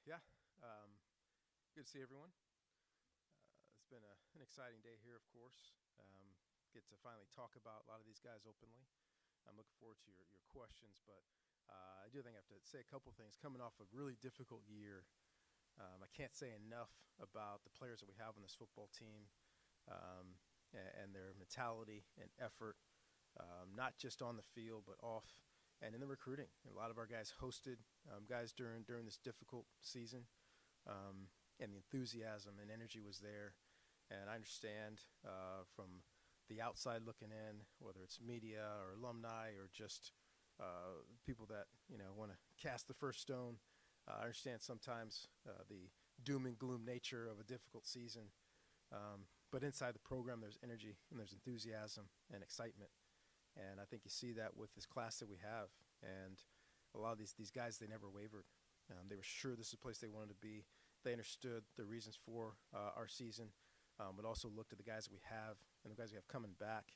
Yeah, good to see everyone. It's been an exciting day here, of course. Get to finally talk about a lot of these guys openly. I'm looking forward to your questions, but I do think I have to say a couple things. Coming off a really difficult year, I can't say enough about the players that we have on this football team and their mentality and effort, not just on the field, but off and in the recruiting. And a lot of our guys hosted guys during this difficult season. And the enthusiasm and energy was there. And I understand from the outside looking in, whether it's media or alumni or just people that want to cast the first stone. I understand sometimes the doom and gloom nature of a difficult season, but inside the program there's energy and there's enthusiasm and excitement, and I think you see that with this class that we have. And a lot of these guys, they never wavered. They were sure this is the place they wanted to be. They understood the reasons for our season, but also looked at the guys that we have and the guys we have coming back,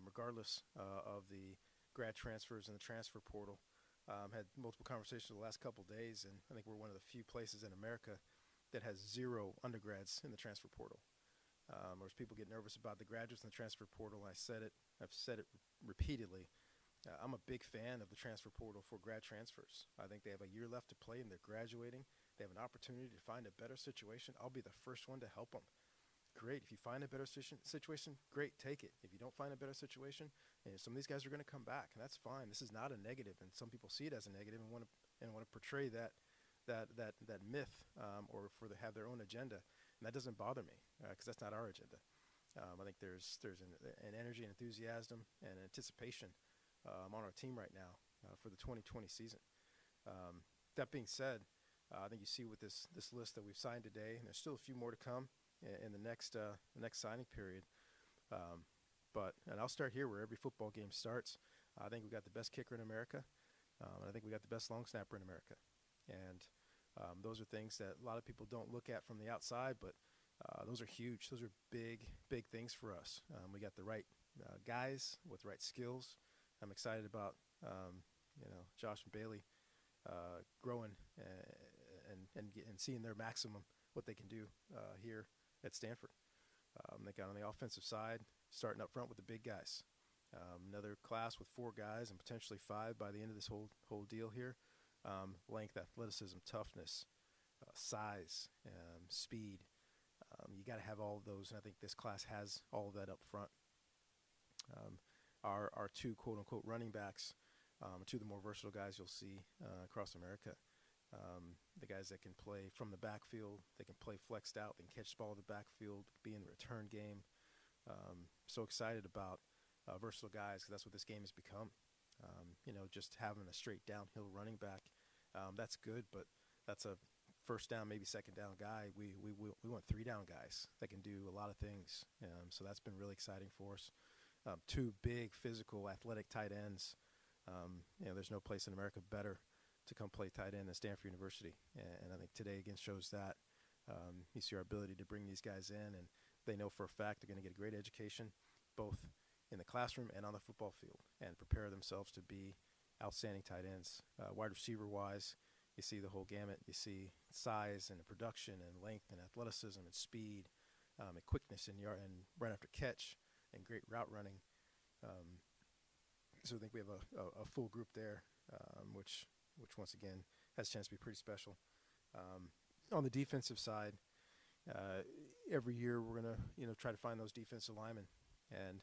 regardless of the grad transfers and the transfer portal. Had multiple conversations the last couple of days, and I think we're one of the few places in America that has 0 undergrads in the transfer portal. Whereas people get nervous about the graduates in the transfer portal, and I've said it repeatedly. I'm a big fan of the transfer portal for grad transfers. I think they have a year left to play and they're graduating. They have an opportunity to find a better situation. I'll be the first one to help them. Great. If you find a better situation, great, take it. If you don't find a better situation, some of these guys are going to come back, and that's fine. This is not a negative, and some people see it as a negative and want to portray that myth have their own agenda, and that doesn't bother me because that's not our agenda. I think there's an energy and enthusiasm and anticipation on our team right now for the 2020 season. That being said, I think you see with this list that we've signed today, and there's still a few more to come in the next signing period. And I'll start here where every football game starts. I think we got the best kicker in America, and I think we got the best long snapper in America. And those are things that a lot of people don't look at from the outside, but those are huge. Those are big things for us. We got the right guys with the right skills. I'm excited about Josh and Bailey growing and seeing their maximum, what they can do here at Stanford. They got on the offensive side, starting up front with the big guys. Another class with 4 guys and potentially 5 by the end of this whole deal here. Length, athleticism, toughness, size, speed. You got to have all of those, and I think this class has all of that up front. Our 2 quote-unquote running backs, 2 of the more versatile guys you'll see across America. The guys that can play from the backfield, they can play flexed out, they can catch the ball in the backfield, be in the return game. So excited about versatile guys because that's what this game has become. Just having a straight downhill running back, that's good, but that's a first down, maybe second down guy. We want 3 down guys that can do a lot of things. So that's been really exciting for us. 2 big, physical, athletic tight ends. There's no place in America better to come play tight end than Stanford University. And I think today again shows that. You see our ability to bring these guys in, and they know for a fact they're going to get a great education, both in the classroom and on the football field, and prepare themselves to be outstanding tight ends. Wide receiver-wise, you see the whole gamut. You see size and production and length and athleticism and speed and quickness and run after catch and great route running. So I think we have a full group there, which once again has a chance to be pretty special. On the defensive side, every year we're gonna try to find those defensive linemen, and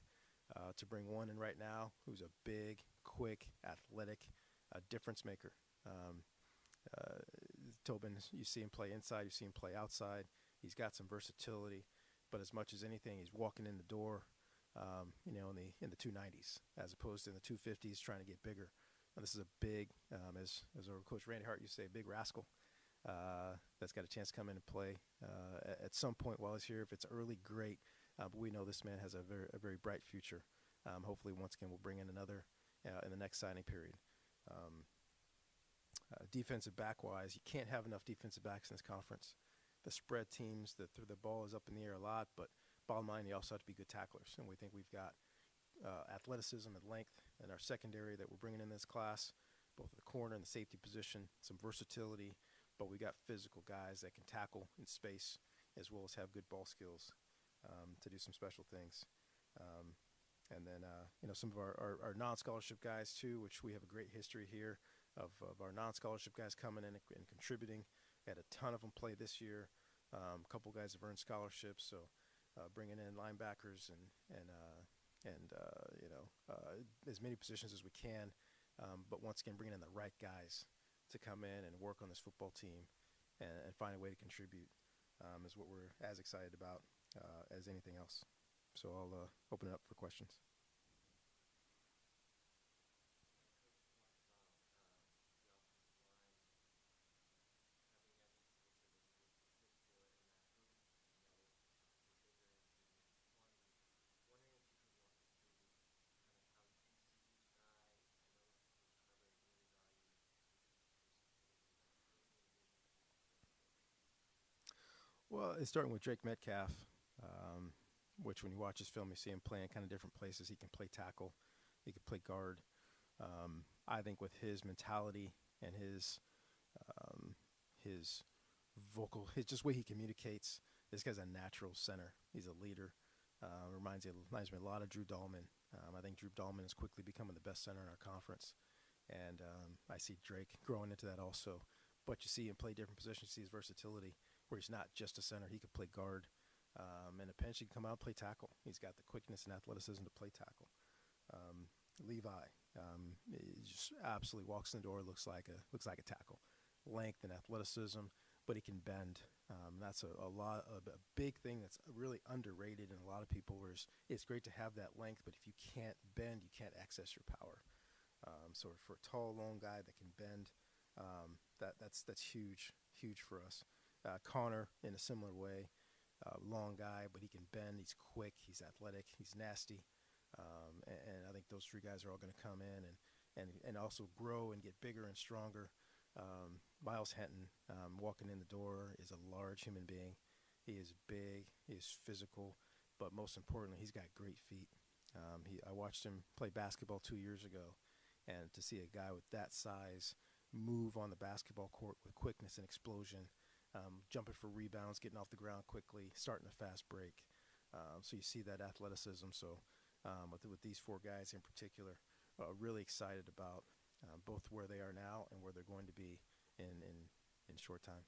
to bring one in right now who's a big, quick, athletic, difference maker. Tobin, you see him play inside, you see him play outside. He's got some versatility, but as much as anything, he's walking in the door, in the 290s as opposed to in the 250s trying to get bigger. And this is a big, as our coach Randy Hart used to say, a big rascal that's got a chance to come in and play at some point while he's here. If it's early, great, but we know this man has a very bright future. Hopefully, once again, we'll bring in another in the next signing period. Defensive back-wise, you can't have enough defensive backs in this conference. The spread teams, the ball is up in the air a lot, but bottom line, you also have to be good tacklers, and we think we've got athleticism and length in our secondary that we're bringing in this class, both at the corner and the safety position, some versatility, but we got physical guys that can tackle in space as well as have good ball skills to do some special things. And then, some of our non-scholarship guys, too, which we have a great history here of our non-scholarship guys coming in and contributing. We had a ton of them play this year. A couple guys have earned scholarships, so bringing in linebackers and as many positions as we can. But once again, bringing in the right guys to come in and work on this football team and find a way to contribute is what we're as excited about as anything else. So I'll open it up for questions. Well, it's starting with Drake Metcalf, which when you watch his film, you see him playing kind of different places. He can play tackle, he can play guard. I think with his mentality and his his just way he communicates, this guy's a natural center. He's a leader. Reminds me a lot of Drew Dahlman. I think Drew Dahlman is quickly becoming the best center in our conference, and I see Drake growing into that also. But you see him play different positions. You see his versatility, where he's not just a center. He could play guard, and a pinch he can come out and play tackle. He's got the quickness and athleticism to play tackle. Levi, he just absolutely walks in the door. Looks like a tackle, length and athleticism, but he can bend. That's a big thing that's really underrated in a lot of people. Whereas it's great to have that length, but if you can't bend, you can't access your power. So for a tall, long guy that can bend, that's huge for us. Connor in a similar way, long guy, but he can bend. He's quick. He's athletic. He's nasty. And I think those three guys are all going to come in and also grow and get bigger and stronger. Myles Hatton, walking in the door, is a large human being. He is big. He is physical, but most importantly, he's got great feet. I watched him play basketball 2 years ago, and to see a guy with that size move on the basketball court with quickness and explosion, jumping for rebounds, getting off the ground quickly, starting a fast break. So you see that athleticism. So with these four guys in particular, really excited about both where they are now and where they're going to be in short time.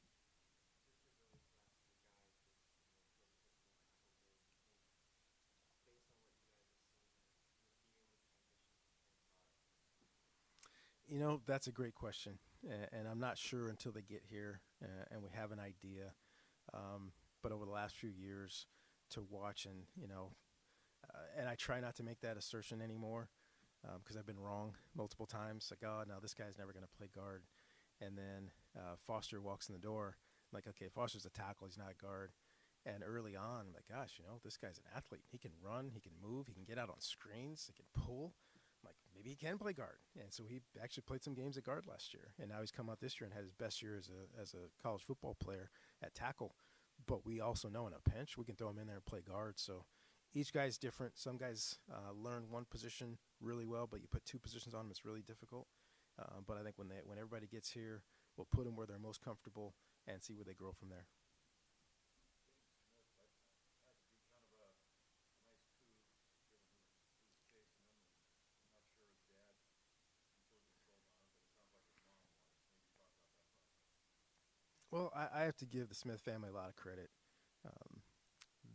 That's a great question, and I'm not sure until they get here and we have an idea. But over the last few years, to watch and I try not to make that assertion anymore because I've been wrong multiple times. Like, oh, no, this guy's never going to play guard. And then Foster walks in the door. I'm like, okay, Foster's a tackle. He's not a guard. And early on, I'm like, gosh, this guy's an athlete. He can run. He can move. He can get out on screens. He can pull. I'm like, maybe he can play guard. And so he actually played some games at guard last year. And now he's come out this year and had his best year as a college football player at tackle. But we also know in a pinch, we can throw him in there and play guard. So each guy's different. Some guys learn one position really well, but you put two positions on them, it's really difficult. But I think when everybody gets here, we'll put them where they're most comfortable and see where they grow from there. Well, I have to give the Smith family a lot of credit. Um,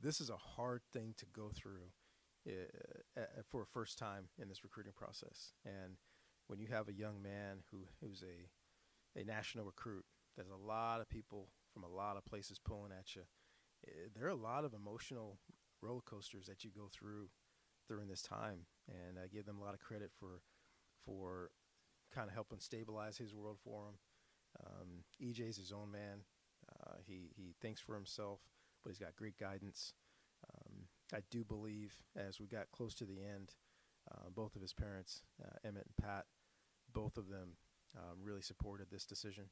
this is a hard thing to go through for a first time in this recruiting process. And when you have a young man who's a national recruit, there's a lot of people from a lot of places pulling at you. There are a lot of emotional roller coasters that you go through during this time, and I give them a lot of credit for kind of helping stabilize his world for him. EJ's his own man. He thinks for himself, but he's got great guidance. I do believe as we got close to the end, both of his parents, Emmett and Pat, both of them really supported this decision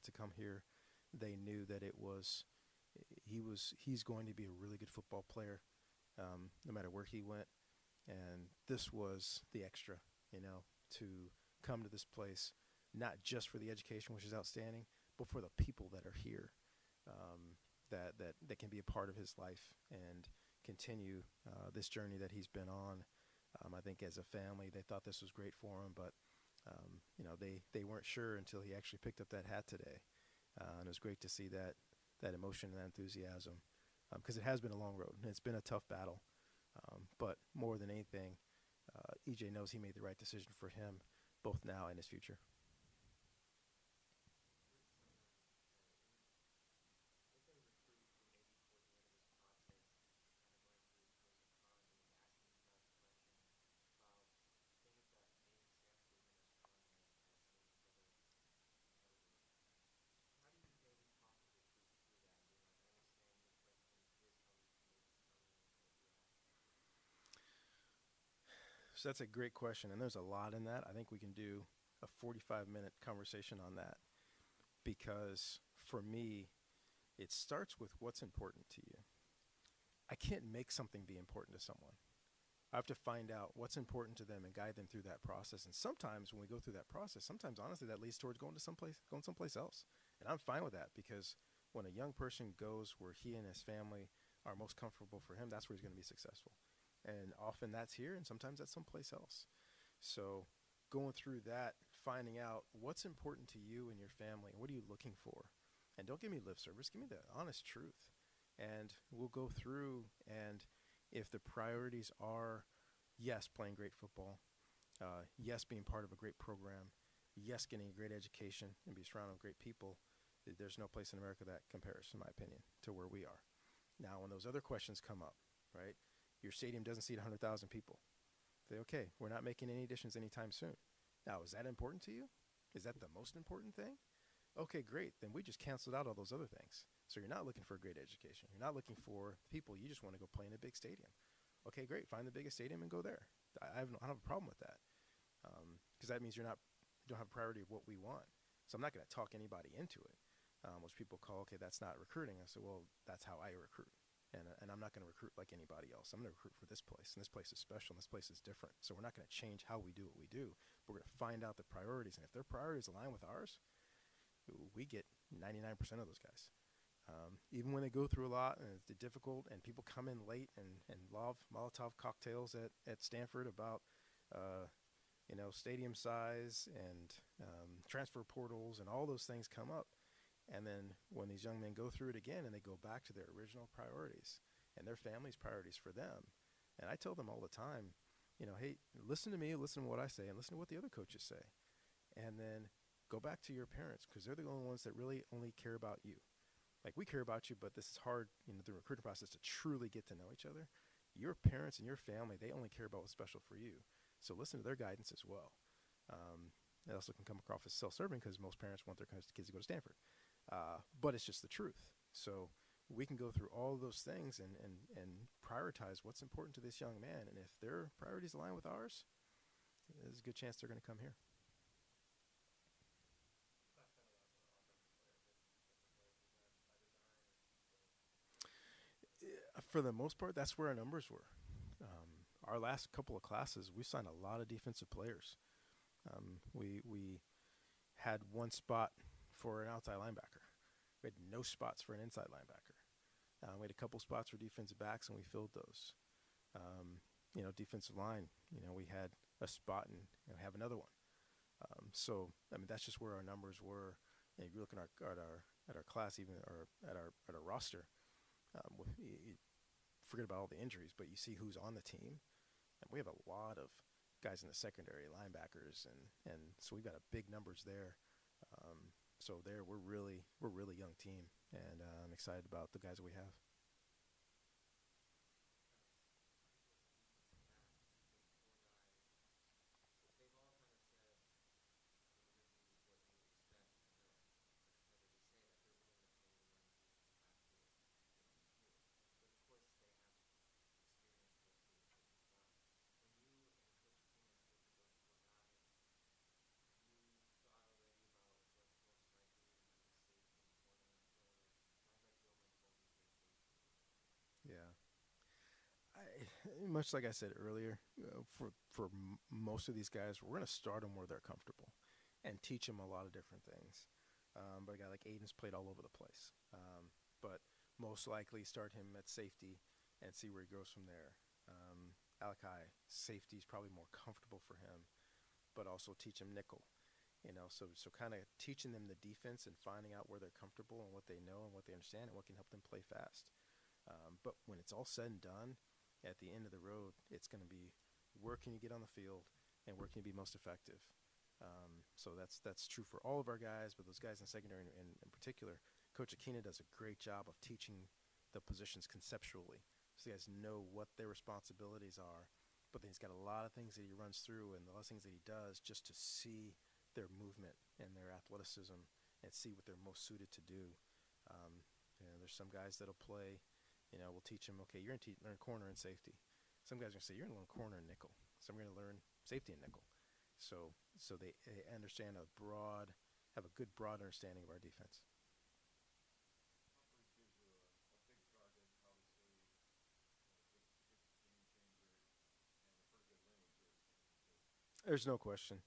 to come here. They knew that he's going to be a really good football player, no matter where he went. And this was the extra, to come to this place, not just for the education, which is outstanding, but for the people that are here, that can be a part of his life and continue this journey that he's been on. I think as a family, they thought this was great for him, but they weren't sure until he actually picked up that hat today. And it was great to see that emotion and that enthusiasm, because it has been a long road and it's been a tough battle. But more than anything, EJ knows he made the right decision for him, both now and his future. So that's a great question, and there's a lot in that. I think we can do a 45-minute conversation on that, because for me, it starts with what's important to you. I can't make something be important to someone. I have to find out what's important to them and guide them through that process. And sometimes when we go through that process, sometimes honestly that leads towards going someplace else. And I'm fine with that, because when a young person goes where he and his family are most comfortable for him, that's where he's going to be successful. And often that's here, and sometimes that's someplace else. So going through that, finding out what's important to you and your family, what are you looking for? And don't give me lip service, give me the honest truth. And we'll go through, and if the priorities are, yes, playing great football, yes, being part of a great program, yes, getting a great education and be surrounded with great people, there's no place in America that compares, in my opinion, to where we are. Now, when those other questions come up, right, your stadium doesn't seat 100,000 people. Say, okay, we're not making any additions anytime soon. Now, is that important to you? Is that the most important thing? Okay, great. Then we just canceled out all those other things. So you're not looking for a great education. You're not looking for people. You just want to go play in a big stadium. Okay, great. Find the biggest stadium and go there. I don't have a problem with that, because that means you don't have a priority of what we want. So I'm not going to talk anybody into it, which people call, okay, that's not recruiting. I say, well, that's how I recruit. And I'm not going to recruit like anybody else. I'm going to recruit for this place, and this place is special, and this place is different. So we're not going to change how we do what we do. We're going to find out the priorities, and if their priorities align with ours, we get 99% of those guys. Even when they go through a lot and it's difficult, and people come in late and love Molotov cocktails at Stanford about stadium size and transfer portals and all those things come up. And then when these young men go through it again and they go back to their original priorities and their family's priorities for them, and I tell them all the time, hey, listen to me, listen to what I say, and listen to what the other coaches say. And then go back to your parents, because they're the only ones that really only care about you. Like, we care about you, but this is hard, the recruiting process, to truly get to know each other. Your parents and your family, they only care about what's special for you. So listen to their guidance as well. It also can come across as self-serving, because most parents want their kids to go to Stanford. But it's just the truth. So we can go through all of those things and prioritize what's important to this young man. And if their priorities align with ours, there's a good chance they're going to come here. For the most part, that's where our numbers were. Our last couple of classes, we signed a lot of defensive players. We had one spot for an outside linebacker. We had no spots for an inside linebacker. We had a couple spots for defensive backs, and we filled those. Defensive line, we had a spot and have another one. So that's just where our numbers were. And if you look at our class, even or at our roster, you forget about all the injuries, but you see who's on the team, and we have a lot of guys in the secondary, linebackers, and so we've got a big numbers there. So we're really young team, and I'm excited about the guys that we have. Yeah. Much like I said earlier, for most of these guys, we're going to start them where they're comfortable and teach them a lot of different things. But a guy like Aiden's played all over the place. But most likely start him at safety and see where he goes from there. Alakai, safety is probably more comfortable for him, but also teach him nickel. So kind of teaching them the defense and finding out where they're comfortable and what they know and what they understand and what can help them play fast. But when it's all said and done, at the end of the road, it's going to be where can you get on the field and where can you be most effective. So that's true for all of our guys, but those guys in secondary in particular, Coach Aquina does a great job of teaching the positions conceptually. So you guys know what their responsibilities are, but then he's got a lot of things that he runs through and a lot of things that he does just to see their movement and their athleticism and see what they're most suited to do. There's some guys that'll play, we'll teach them, okay, you're going to learn corner and safety. Some guys are going to say, you're going to learn corner and nickel. Some are going to learn safety and nickel. So they understand have a good broad understanding of our defense. There's no question.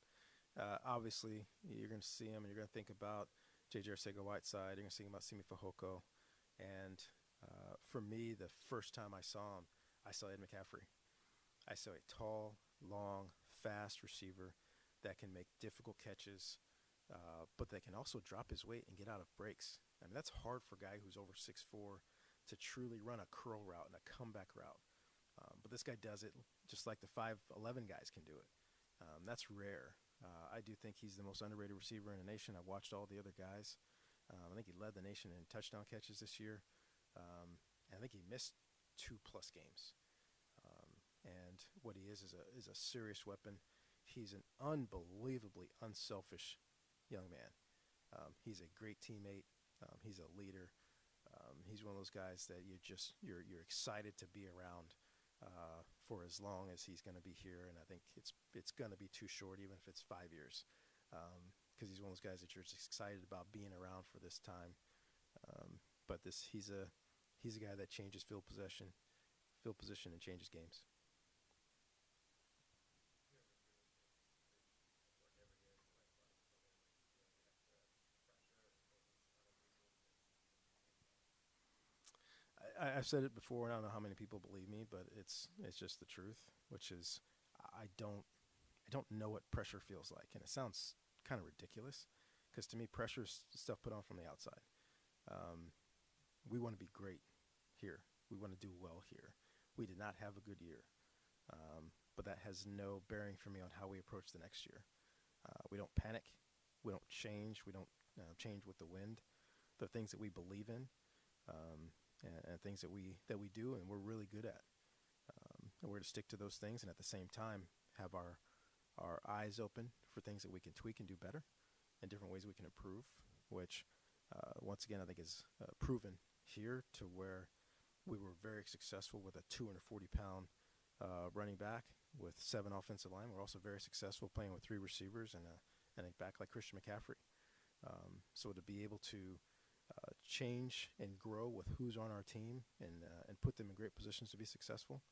Obviously, you're going to see him and you're going to think about J.J. Arcega-Whiteside. You're going to think about Simi Fehoko. And for me, the first time I saw him, I saw Ed McCaffrey. I saw a tall, long, fast receiver that can make difficult catches, but that can also drop his weight and get out of breaks. I mean, that's hard for a guy who's over 6'4" to truly run a curl route and a comeback route. But this guy does it just like the 5'11" guys can do it. That's rare. I do think he's the most underrated receiver in the nation. I've watched all the other guys. I think he led the nation in touchdown catches this year. And I think he missed 2+ games. And what he is a serious weapon. He's an unbelievably unselfish young man. He's a great teammate. He's a leader. He's one of those guys that you're excited to be around for as long as he's going to be here. And I think it's going to be too short, even if it's 5 years, because he's one of those guys that you're just excited about being around for this time. But he's a guy that changes field position, and changes games. I've said it before, and I don't know how many people believe me, but it's just the truth, which is I don't know what pressure feels like, and it sounds kind of ridiculous, because to me, pressure is stuff put on from the outside. We want to be great here. We want to do well here. We did not have a good year, but that has no bearing for me on how we approach the next year. We don't panic. We don't change. We don't change with the wind. The things that we believe in. And things that we do and we're really good at. And we're to stick to those things and at the same time have our eyes open for things that we can tweak and do better and different ways we can improve, which once again I think is proven here to where we were very successful with a 240-pound running back with 7 offensive line. We're also very successful playing with 3 receivers and a back like Christian McCaffrey. So to be able to change and grow with who's on our team and put them in great positions to be successful.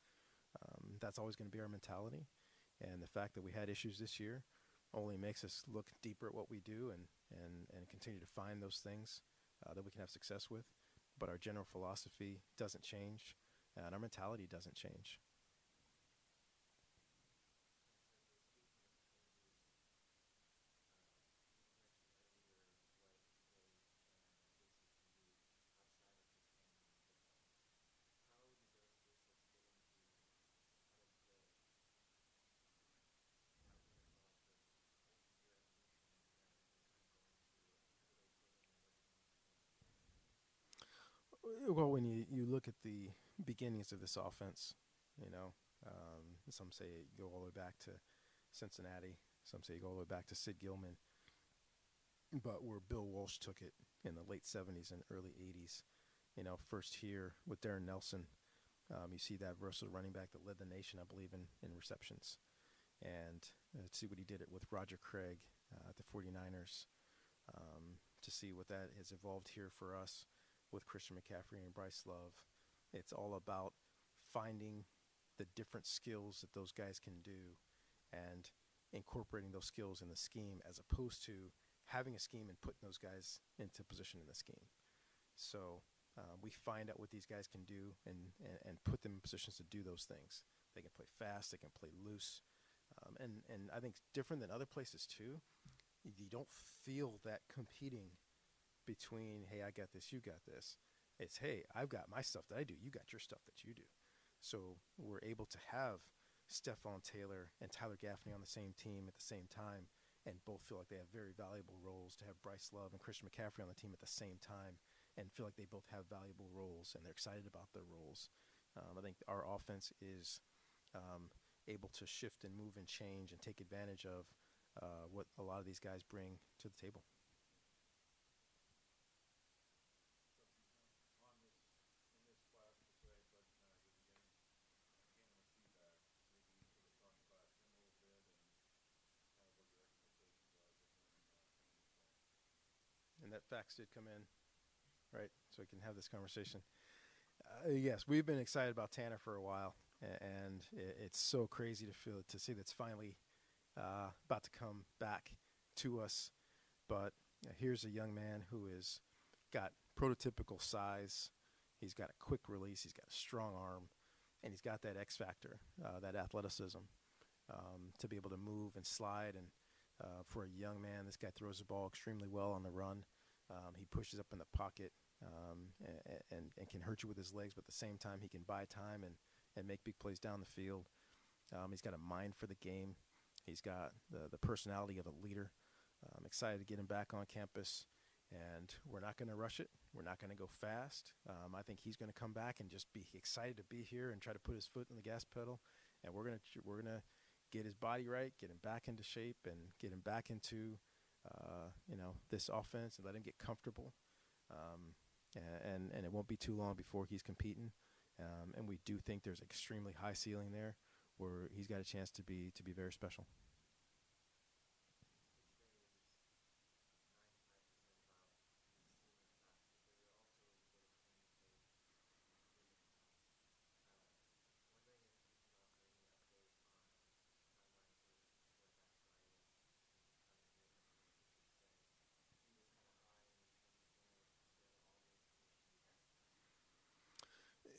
That's always going to be our mentality. And the fact that we had issues this year only makes us look deeper at what we do and continue to find those things that we can have success with. But our general philosophy doesn't change, and our mentality doesn't change. Well, when you look at the beginnings of this offense, some say go all the way back to Cincinnati. Some say go all the way back to Sid Gilman. But where Bill Walsh took it in the late 70s and early 80s, first here with Darren Nelson, you see that versatile running back that led the nation, I believe, in receptions. And see what he did it with Roger Craig at the 49ers, to see what that has evolved here for us with Christian McCaffrey and Bryce Love. It's all about finding the different skills that those guys can do and incorporating those skills in the scheme, as opposed to having a scheme and putting those guys into position in the scheme. So we find out what these guys can do and put them in positions to do those things. They can play fast. They can play loose. And I think different than other places too, you don't feel that competing between, hey, I got this, you got this. It's, hey, I've got my stuff that I do. You got your stuff that you do. So we're able to have Stephon Taylor and Tyler Gaffney on the same team at the same time and both feel like they have very valuable roles, to have Bryce Love and Christian McCaffrey on the team at the same time and feel like they both have valuable roles and they're excited about their roles. I think our offense is able to shift and move and change and take advantage of what a lot of these guys bring to the table. And that fax did come in, right? So we can have this conversation. Yes, we've been excited about Tanner for a while, and it's so crazy to see that's finally about to come back to us. But here's a young man who has got prototypical size. He's got a quick release. He's got a strong arm, and he's got that X factor, that athleticism to be able to move and slide. And for a young man, this guy throws the ball extremely well on the run. He pushes up in the pocket and can hurt you with his legs, but at the same time, he can buy time and make big plays down the field. He's got a mind for the game. He's got the personality of a leader. I'm excited to get him back on campus, and we're not going to rush it. We're not going to go fast. I think he's going to come back and just be excited to be here and try to put his foot on the gas pedal, and we're gonna get his body right, get him back into shape, and get him back into this offense and let him get comfortable. And it won't be too long before he's competing. And we do think there's an extremely high ceiling there where he's got a chance to be very special.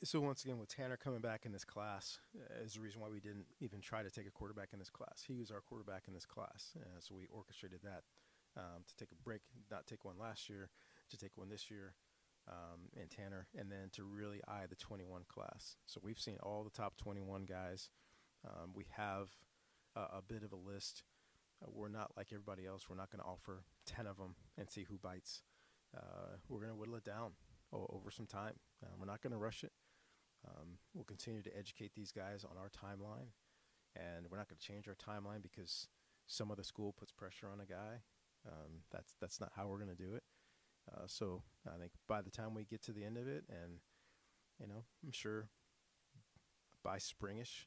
So once again, with Tanner coming back in this class is the reason why we didn't even try to take a quarterback in this class. He was our quarterback in this class, so we orchestrated that to take a break, not take one last year, to take one this year in Tanner, and then to really eye the 21 class. So we've seen all the top 21 guys. We have a bit of a list. We're not like everybody else. We're not going to offer 10 of them and see who bites. We're going to whittle it down over some time. We're not going to rush it. We'll continue to educate these guys on our timeline, and we're not going to change our timeline because some other school puts pressure on a guy. That's not how we're going to do it. So I think by the time we get to the end of it, and I'm sure by springish,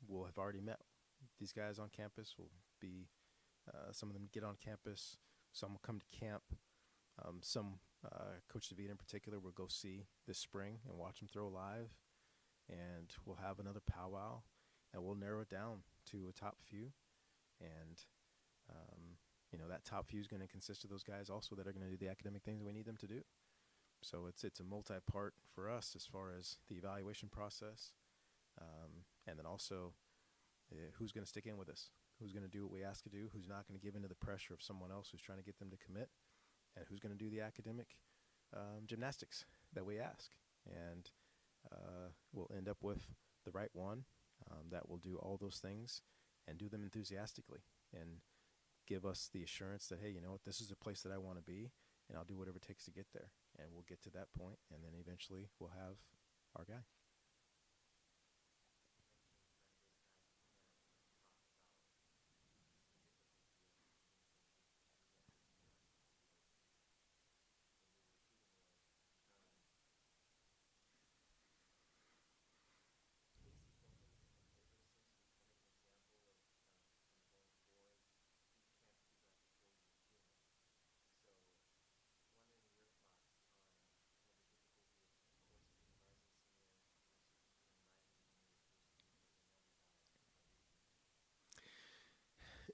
we'll have already met these guys on campus. Will be some of them get on campus. Some will come to camp. Some Coach DeVita in particular will go see this spring and watch him throw live, and we'll have another powwow, and we'll narrow it down to a top few, and that top few is going to consist of those guys also that are going to do the academic things that we need them to do. So it's a multi-part for us as far as the evaluation process, and then also who's going to stick in with us, who's going to do what we ask to do, who's not going to give into the pressure of someone else who's trying to get them to commit, and who's going to do the academic gymnastics that we ask. And we'll end up with the right one that will do all those things and do them enthusiastically and give us the assurance that, hey, you know what, this is a place that I want to be, and I'll do whatever it takes to get there. And we'll get to that point, and then eventually we'll have our guy.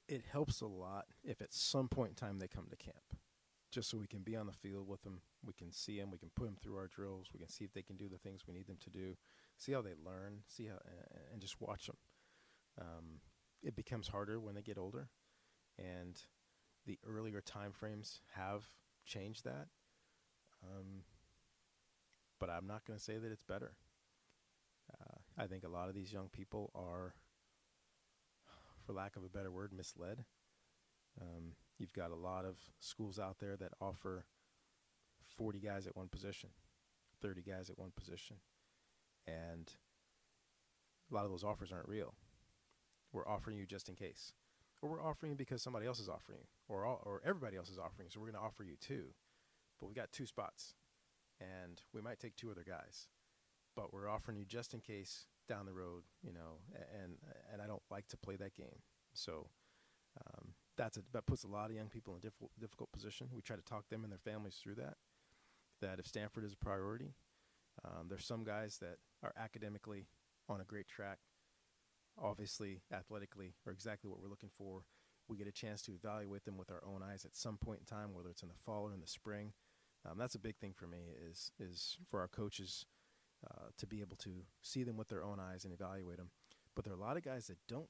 it helps a lot if at some point in time they come to camp, just so we can be on the field with them. We can see them. We can put them through our drills. We can see if they can do the things we need them to do, see how they learn, see how, and just watch them. It becomes harder when they get older, and the earlier time frames have changed that. But I'm not going to say that it's better. I think a lot of these young people are, for lack of a better word, misled. You've got a lot of schools out there that offer 40 guys at one position, 30 guys at one position, and a lot of those offers aren't real. We're offering you just in case, or we're offering you because somebody else is offering you, or everybody else is offering you, so we're going to offer you two. But we got 2 spots, and we might take 2 other guys, but we're offering you just in case down the road, and I don't like to play that game. So that puts a lot of young people in a difficult position. We try to talk them and their families through that if Stanford is a priority, there's some guys that are academically on a great track, obviously athletically are exactly what we're looking for. We get a chance to evaluate them with our own eyes at some point in time, whether it's in the fall or in the spring. That's a big thing for me is for our coaches to be able to see them with their own eyes and evaluate them. But there are a lot of guys that don't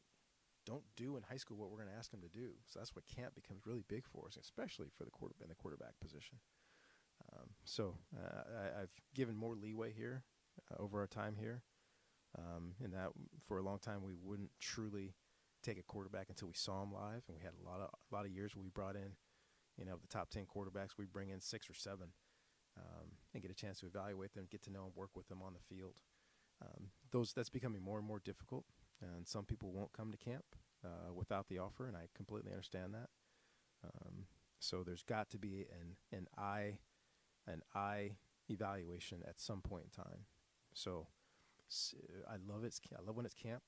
do in high school what we're going to ask them to do. So that's what camp becomes really big for us, especially for the quarterback position. I've given more leeway here over our time here. In that for a long time we wouldn't truly take a quarterback until we saw him live, and we had a lot of years where we brought in, the top 10 quarterbacks, we bring in 6 or 7 and get a chance to evaluate them, get to know them, work with them on the field. That's becoming more and more difficult, and some people won't come to camp without the offer, and I completely understand that. So there's got to be an eye evaluation at some point in time. So I love it. I love when it's camp,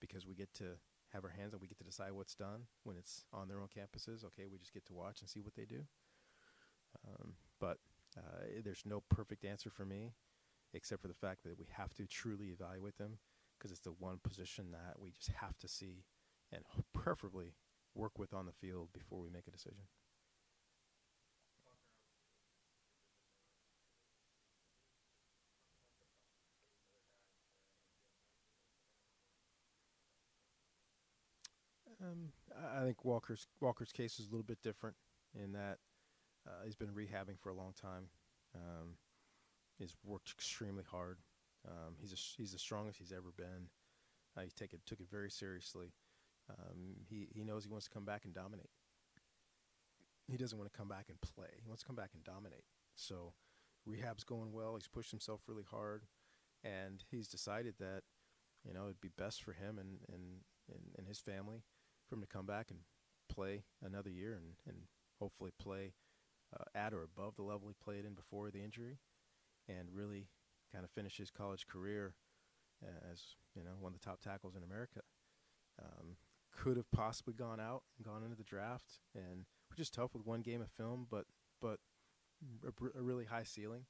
because we get to have our hands on. We get to decide what's done. When it's on their own campuses, okay, we just get to watch and see what they do. But there's no perfect answer for me, except for the fact that we have to truly evaluate them, because it's the one position that we just have to see and preferably work with on the field before we make a decision. I think Walker's case is a little bit different in that he's been rehabbing for a long time. He's worked extremely hard. He's the strongest he's ever been. He took it very seriously. He knows he wants to come back and dominate. He doesn't want to come back and play. He wants to come back and dominate. So rehab's going well. He's pushed himself really hard, and he's decided that it'd be best for him and his family for him to come back and play another year and hopefully play at or above the level he played in before the injury, and really kind of finish his college career as one of the top tackles in America. Could have possibly gone out and gone into the draft, and which is tough with one game of film, but a really high ceiling.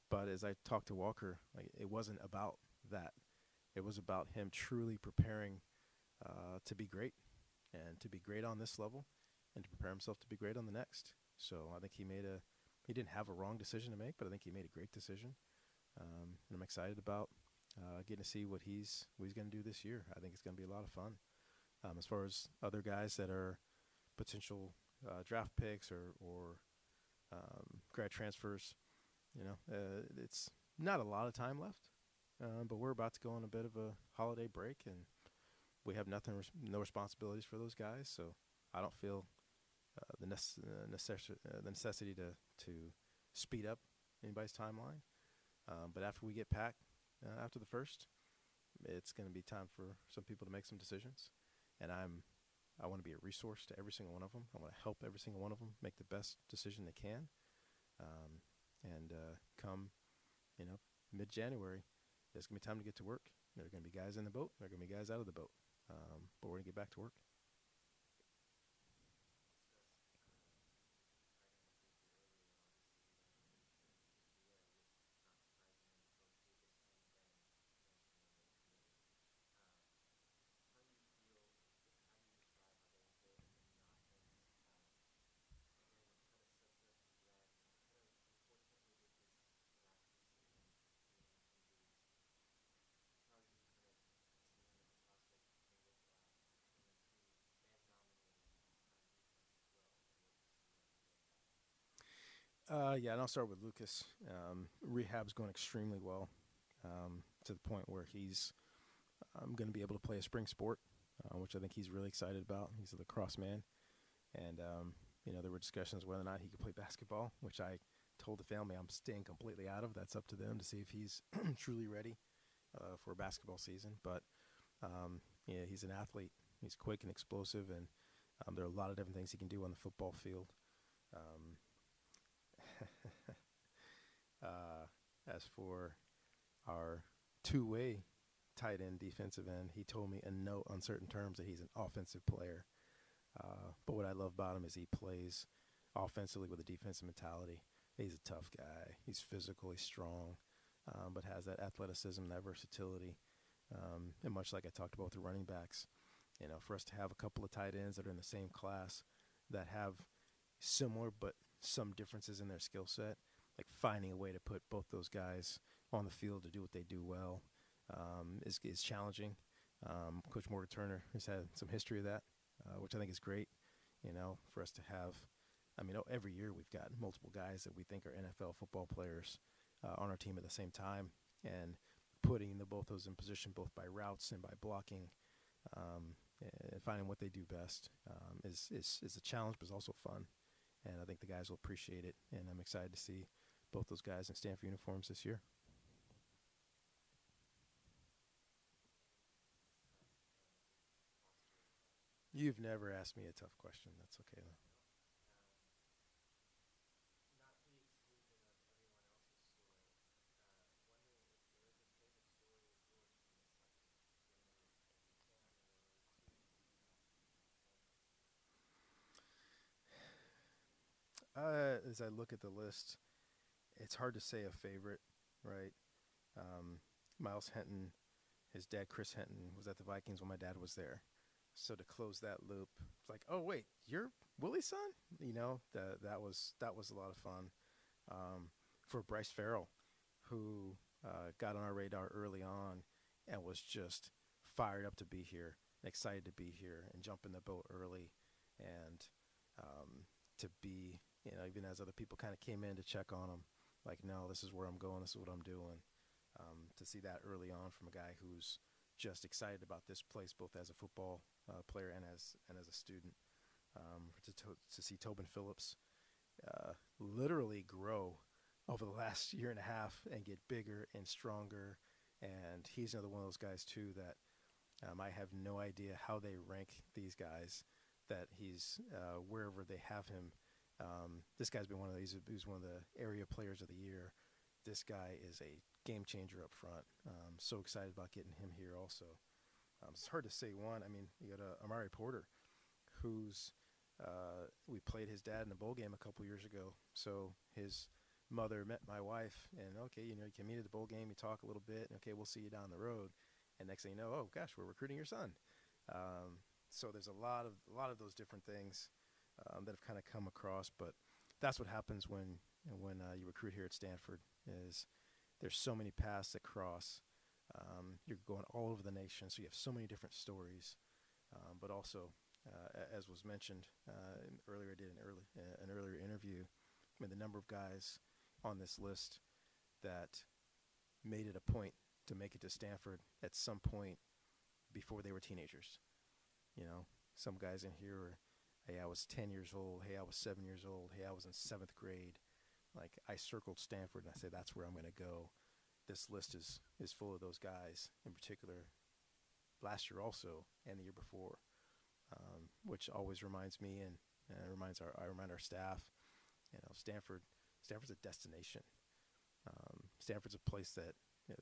But as I talked to Walker, it wasn't about that. It was about him truly preparing to be great, and to be great on this level, and to prepare himself to be great on the next. So I think he didn't have a wrong decision to make, but I think he made a great decision. And I'm excited about getting to see what he's going to do this year. I think it's going to be a lot of fun. As far as other guys that are potential draft picks or grad transfers, it's not a lot of time left, but we're about to go on a bit of a holiday break, and we have no responsibilities for those guys. So I don't feel the necessity to speed up anybody's timeline. But after we get packed, after the first, it's going to be time for some people to make some decisions. And I want to be a resource to every single one of them. I want to help every single one of them make the best decision they can. And come, mid-January, it's going to be time to get to work. There are going to be guys in the boat. There are going to be guys out of the boat. But we're going to get back to work. Yeah, and I'll start with Lucas. Rehab's going extremely well, to the point where he's going to be able to play a spring sport, which I think he's really excited about. He's a lacrosse man, and there were discussions whether or not he could play basketball, which I told the family I'm staying completely out of. That's up to them to see if he's truly ready for a basketball season. But yeah, he's an athlete. He's quick and explosive, and there are a lot of different things he can do on the football field. Um, as for our two-way tight end, defensive end, he told me in no uncertain terms that he's an offensive player. But what I love about him is he plays offensively with a defensive mentality. He's a tough guy. He's physical. He's strong, but has that athleticism, that versatility. And much like I talked about with the running backs, for us to have a couple of tight ends that are in the same class that have similar but some differences in their skill set, like finding a way to put both those guys on the field to do what they do well, is challenging. Coach Morgan Turner has had some history of that, which I think is great, for us to have. Every year we've got multiple guys that we think are NFL football players on our team at the same time, and putting both those in position, both by routes and by blocking, and finding what they do best is a challenge, but it's also fun. And I think the guys will appreciate it, and I'm excited to see both those guys in Stanford uniforms this year. You've never asked me a tough question. That's okay, though. As I look at the list, it's hard to say a favorite, right? Myles Hatton, his dad, Chris Hatton, was at the Vikings when my dad was there. So to close that loop, it's like, oh wait, you're Willie's son? That was a lot of fun. For Bryce Farrell, who got on our radar early on and was just fired up to be here, excited to be here, and jump in the boat early, and to be, even as other people kind of came in to check on him, like, no, this is where I'm going, this is what I'm doing. To see that early on from a guy who's just excited about this place, both as a football player and as a student. To see Tobin Phillips literally grow over the last year and a half and get bigger and stronger, and he's another one of those guys too that I have no idea how they rank these guys. That he's wherever they have him. This guy's been one of these. He's one of the area players of the year. This guy is a game changer up front. So excited about getting him here also. It's hard to say one. You got Amari Porter, who's we played his dad in a bowl game a couple years ago. So his mother met my wife, and okay, you can meet at the bowl game, you talk a little bit, and okay, we'll see you down the road. And next thing you know, oh gosh, we're recruiting your son. So there's a lot of those different things that have kind of come across, but that's what happens when you recruit here at Stanford. Is there's so many paths that cross. You're going all over the nation, so you have so many different stories. But also, as was mentioned earlier, I did an earlier interview. The number of guys on this list that made it a point to make it to Stanford at some point before they were teenagers. Some guys in here were, hey, I was 10 years old. Hey, I was 7 years old. Hey, I was in 7th grade. Like, I circled Stanford, and I said, that's where I'm going to go. This list is full of those guys, in particular, last year also and the year before, which always reminds me and I remind our staff, Stanford's a destination. Stanford's a place that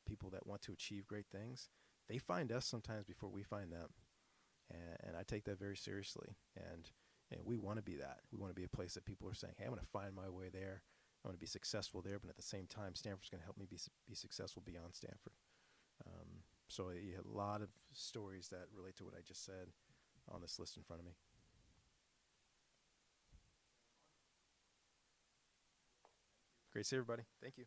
people that want to achieve great things, they find us sometimes before we find them. And I take that very seriously. And we want to be that. We want to be a place that people are saying, hey, I'm going to find my way there. I want to be successful there, but at the same time, Stanford's going to help me be successful beyond Stanford. So you have a lot of stories that relate to what I just said on this list in front of me. Great to see everybody. Thank you.